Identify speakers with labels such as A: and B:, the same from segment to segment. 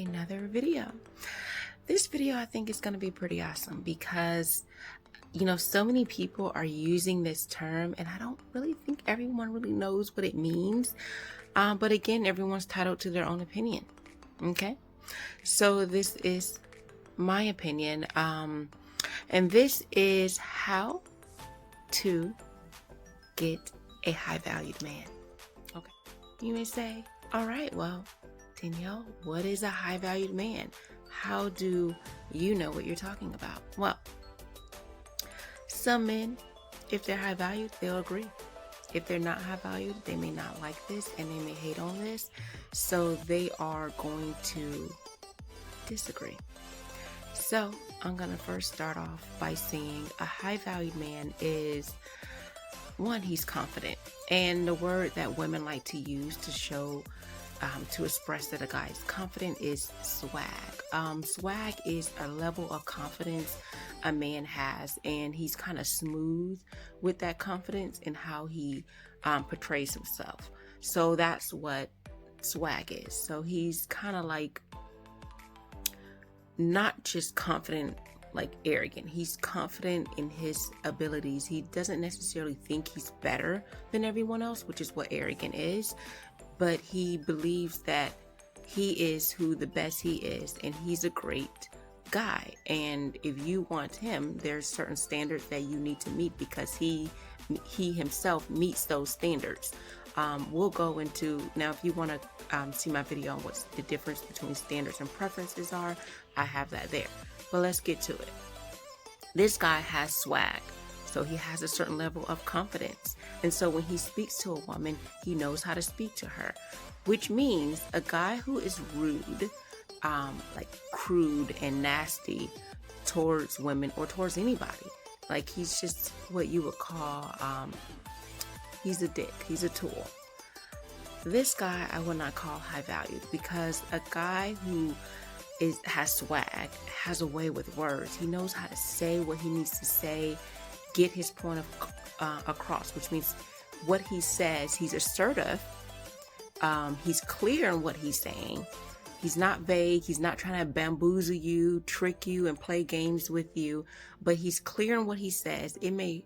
A: another video. This video I think is going to be pretty awesome because so many people are using this term and I don't really think everyone really knows what it means. But again, everyone's entitled to their own opinion. Okay, so this is my opinion, and this is how to get a high-valued man. Okay, you may say, all right, well, Danielle, what is a high-valued man? How do you know what you're talking about? Well, some men, if they're high-valued, they'll agree. If they're not high-valued, they may not like this and they may hate on this. So they are going to disagree. So I'm going to first start off by saying a high-valued man is, one, he's confident. And the word that women like to use to show, to express that a guy is confident is swag. Swag is a level of confidence a man has, and he's kind of smooth with that confidence in how he portrays himself. So that's what swag is. So he's kind of like not just confident, like arrogant. He's confident in his abilities. He doesn't necessarily think he's better than everyone else, which is what arrogant is, but he believes that he is who the best he is, and he's a great guy. And if you want him, there's certain standards that you need to meet because he himself meets those standards. We'll go into, now if you want to see my video on what the difference between standards and preferences are, I have that there. But let's get to it. This guy has swag. So he has a certain level of confidence. And so when he speaks to a woman, he knows how to speak to her, which means a guy who is rude, like crude and nasty towards women or towards anybody, like he's just what you would call, he's a dick, he's a tool. This guy I would not call high valued, because a guy who has swag, has a way with words. He knows how to say what he needs to say, get his point across, which means what he says, he's assertive, he's clear in what he's saying. He's not vague. He's not trying to bamboozle you, trick you, and play games with you, but he's clear in what he says. It may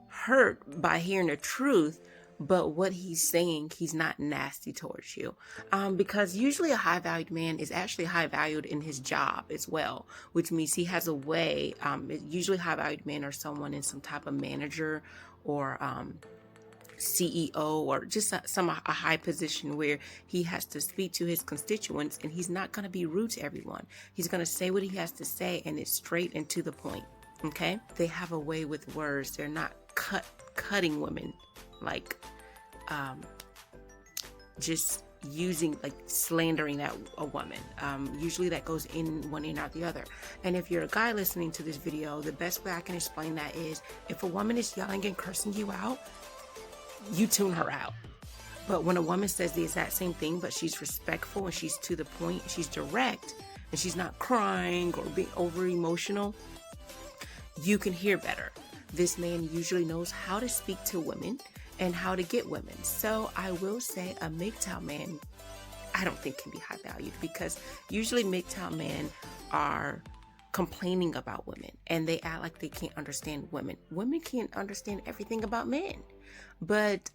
A: hurt by hearing the truth, but what he's saying, he's not nasty towards you. Because usually a high-valued man is actually high-valued in his job as well, which means he has a way. Usually high-valued men are someone in some type of manager or CEO or just a high position where he has to speak to his constituents, and he's not going to be rude to everyone. He's going to say what he has to say, and it's straight and to the point. Okay? They have a way with words. They're not cutting women, like just using, like slandering a woman. Usually that goes in one ear and out the other. And if you're a guy listening to this video, the best way I can explain that is, if a woman is yelling and cursing you out, you tune her out. But when a woman says the exact same thing, but she's respectful and she's to the point, she's direct, and she's not crying or being over emotional, you can hear better. This man usually knows how to speak to women and how to get women. So I will say a MGTOW man, I don't think can be high valued, because usually MGTOW men are complaining about women and they act like they can't understand women. Women can't understand everything about men. But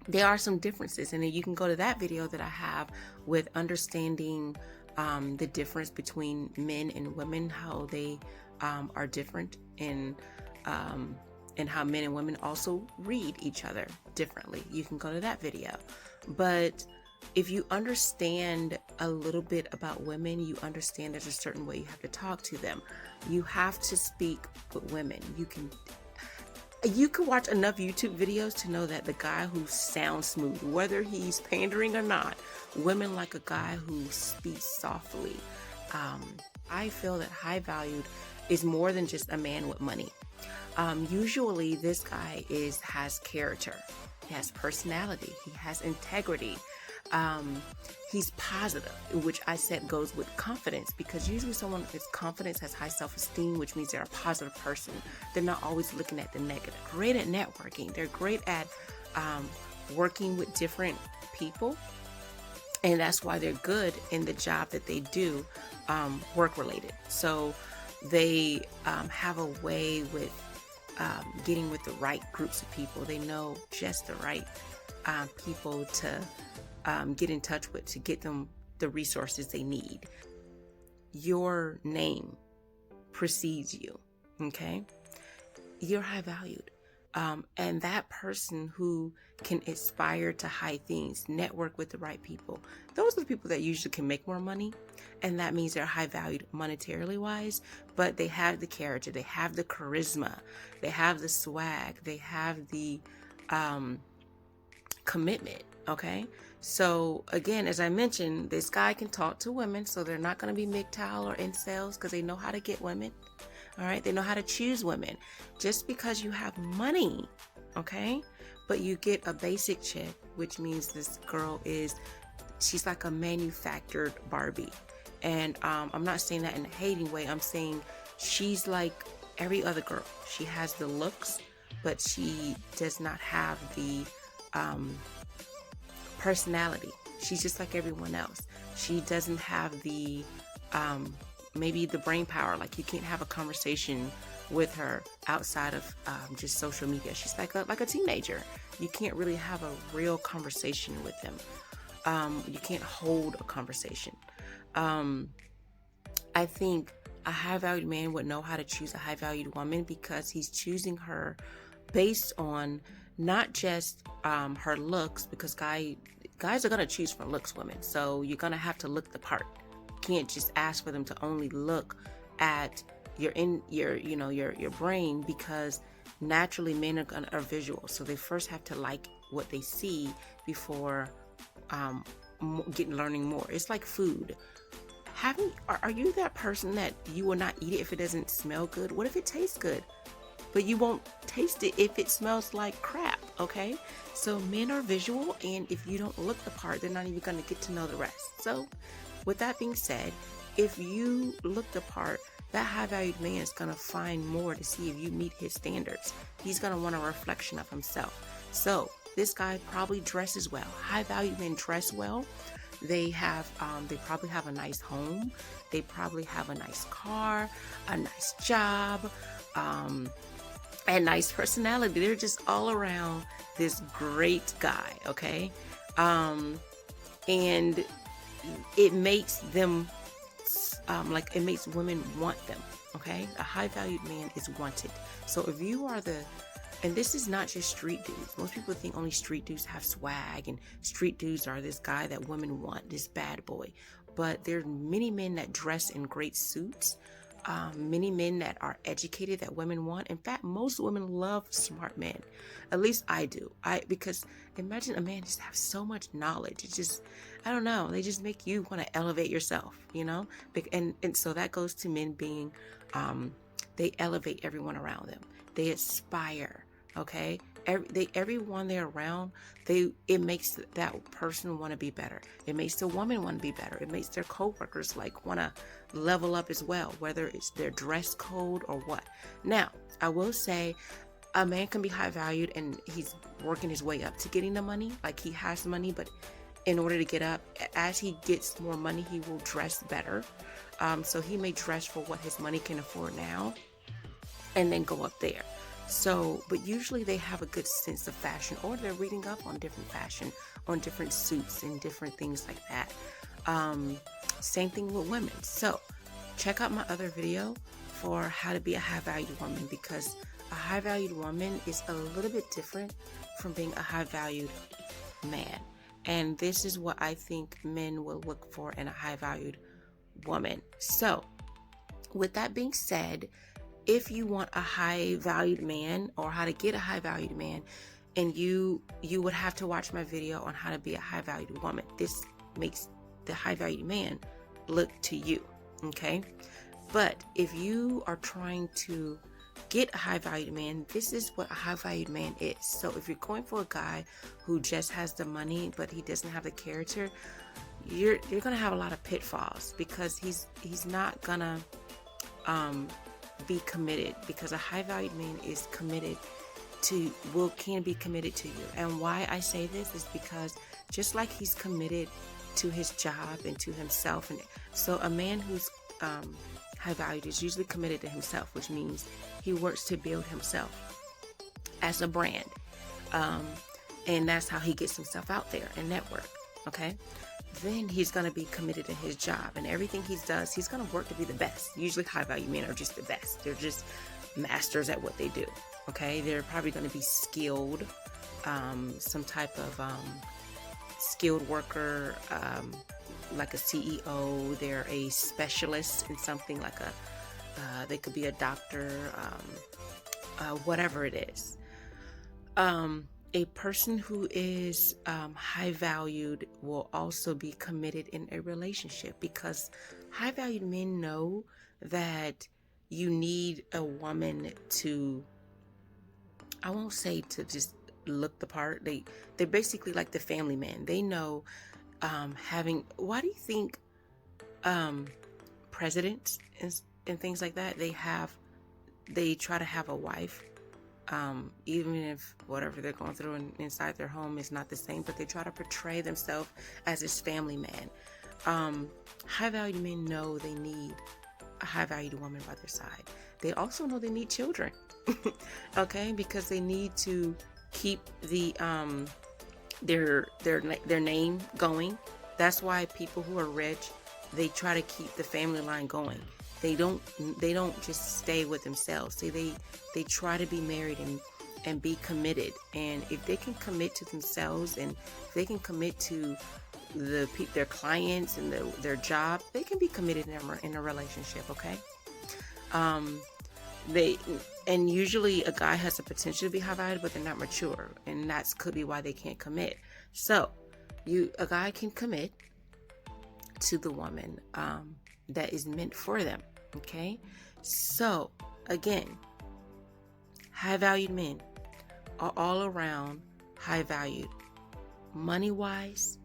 A: there are some differences, and then you can go to that video that I have with understanding the difference between men and women, how they are different, and how men and women also read each other differently. You can go to that video. But if you understand a little bit about women, you understand there's a certain way you have to talk to them. You have to speak with women. You can watch enough YouTube videos to know that the guy who sounds smooth, whether he's pandering or not, women like a guy who speaks softly. I feel that high valued is more than just a man with money. Usually this guy has character, he has personality, he has integrity. He's positive, which I said goes with confidence, because usually someone with confidence has high self-esteem, which means they're a positive person. They're not always looking at the negative. Great at networking. They're great at working with different people. And that's why they're good in the job that they do, work related. So they have a way with getting with the right groups of people. They know just the right people to get in touch with to get them the resources they need. Your name precedes you, okay? You're high valued. And that person who can aspire to high things, network with the right people, those are the people that usually can make more money. And that means they're high valued monetarily wise, but they have the character, they have the charisma, they have the swag, they have the commitment. Okay. So again, as I mentioned, this guy can talk to women, so they're not going to be MGTOW or incels because they know how to get women. All right. They know how to choose women. Just because you have money, okay, but you get a basic chick, which means this girl she's like a manufactured Barbie. And I'm not saying that in a hating way. I'm saying she's like every other girl. She has the looks, but she does not have the personality. She's just like everyone else. She doesn't have the maybe the brain power. Like you can't have a conversation with her outside of just social media. She's like a teenager. You can't really have a real conversation with them. You can't hold a conversation. I think a high-valued man would know how to choose a high-valued woman because he's choosing her based on not just her looks, because guys are gonna choose from looks women. So you're gonna have to look the part. You can't just ask for them to only look at your brain, because naturally men are visual. So they first have to like what they see before learning more. It's like food. Are you that person that you will not eat it if it doesn't smell good? What if it tastes good? But you won't taste it if it smells like crap, okay? So men are visual, and if you don't look the part, they're not even going to get to know the rest. So with that being said, if you look the part, that high-valued man is going to find more to see if you meet his standards. He's going to want a reflection of himself. So this guy probably dresses well. High-valued men dress well. They probably have a nice home. They probably have a nice car, a nice job, a nice personality. They're just all around this great guy, okay? And it makes them, it makes women want them, okay? A high-valued man is wanted. So if you are and this is not just street dudes. Most people think only street dudes have swag, and street dudes are this guy that women want, this bad boy. But there are many men that dress in great suits, many men that are educated that women want. In fact, most women love smart men. At least I do. Because imagine a man just have so much knowledge. It's just, I don't know. They just make you want to elevate yourself, you know? And so that goes to men being, they elevate everyone around them. They aspire. Okay, everyone they're around, it makes that person want to be better. It makes the woman want to be better. It makes their coworkers want to level up as well, whether it's their dress code or what. Now, I will say, a man can be high valued and he's working his way up to getting the money. Like he has money, but in order to get up, as he gets more money, he will dress better. So he may dress for what his money can afford now, and then go up there. So, but usually they have a good sense of fashion, or they're reading up on different fashion, on different suits and different things like that. Same thing with women. So check out my other video for how to be a high-valued woman, because a high-valued woman is a little bit different from being a high-valued man. And this is what I think men will look for in a high-valued woman. So with that being said, if you want a high-valued man, or how to get a high-valued man, and you would have to watch my video on how to be a high-valued woman. This makes the high-valued man look to you, okay? But if you are trying to get a high-valued man, this is what a high-valued man is. So if you're going for a guy who just has the money, but he doesn't have the character, you're gonna have a lot of pitfalls, because he's not gonna be committed, because a high-valued man is committed can be committed to you. And why I say this is because just like he's committed to his job and to himself. And so a man who's high valued is usually committed to himself, which means he works to build himself as a brand. And that's how he gets himself out there and network. Okay. Then he's going to be committed to his job, and everything he does, he's going to work to be the best. Usually high value men are just the best. They're just masters at what they do. Okay. They're probably going to be skilled, some type of skilled worker, like a CEO. They're a specialist in something, like they could be a doctor, whatever it is. A person who is high valued will also be committed in a relationship, because high valued men know that you need a woman to, I won't say to just look the part. They're basically like the family man. They know why do you think presidents and things like that, they try to have a wife, even if whatever they're going through inside their home is not the same, but they try to portray themselves as this family man. High valued men know they need a high valued woman by their side. They also know they need children. Okay, because they need to keep their name going. That's why people who are rich, they try to keep the family line going. They don't just stay with themselves. They try to be married and be committed. And if they can commit to themselves, and if they can commit to their clients and their job, they can be committed in a relationship. Okay. And usually a guy has the potential to be high valued, but they're not mature, and that could be why they can't commit. So a guy can commit to the woman that is meant for them. Okay. So again, high valued men are all around high valued, money wise,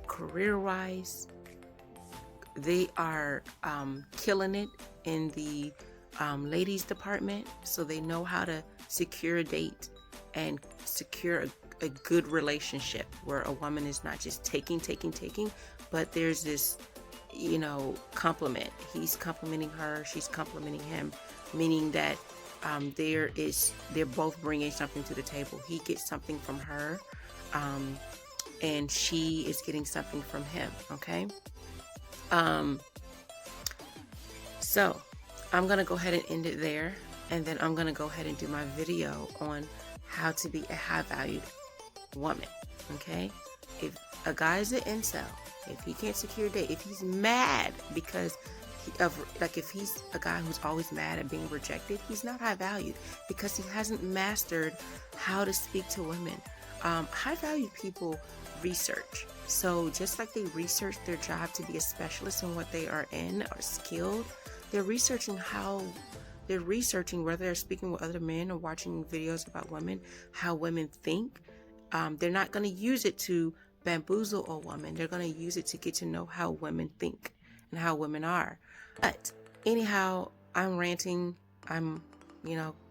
A: career wise. They are killing it in the ladies department, so they know how to secure a date and secure a good relationship where a woman is not just taking, but there's this, compliment. He's complimenting her, she's complimenting him, meaning that they're both bringing something to the table. He gets something from her, and she is getting something from him. Okay. So I'm going to go ahead and end it there, and then I'm going to go ahead and do my video on how to be a high valued woman. Okay. If a guy is an incel, if he can't secure a date, if he's mad because if he's a guy who's always mad at being rejected, he's not high valued, because he hasn't mastered how to speak to women. High valued people research. So just like they research their job to be a specialist in what they are in or skilled, they're researching whether they're speaking with other men or watching videos about women, how women think. They're not going to use it to bamboozle a woman. They're going to use it to get to know how women think and how women are. But anyhow, I'm ranting. I'm,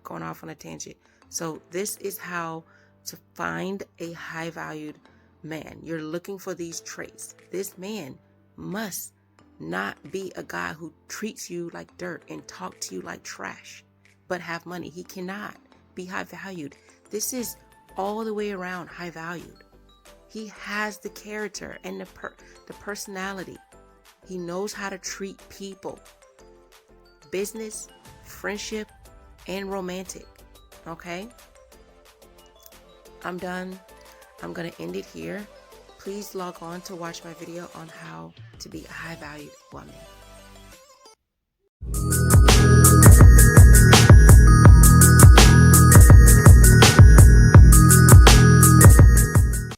A: going off on a tangent. So this is how to find a high valued man. You're looking for these traits. This man must not be a guy who treats you like dirt and talk to you like trash, but have money. He cannot be high valued. This is all the way around high valued. He has the character and the personality. He knows how to treat people, business, friendship, and romantic. Okay. I'm done. I'm going to end it here. Please log on to watch my video on how to be a high valued woman.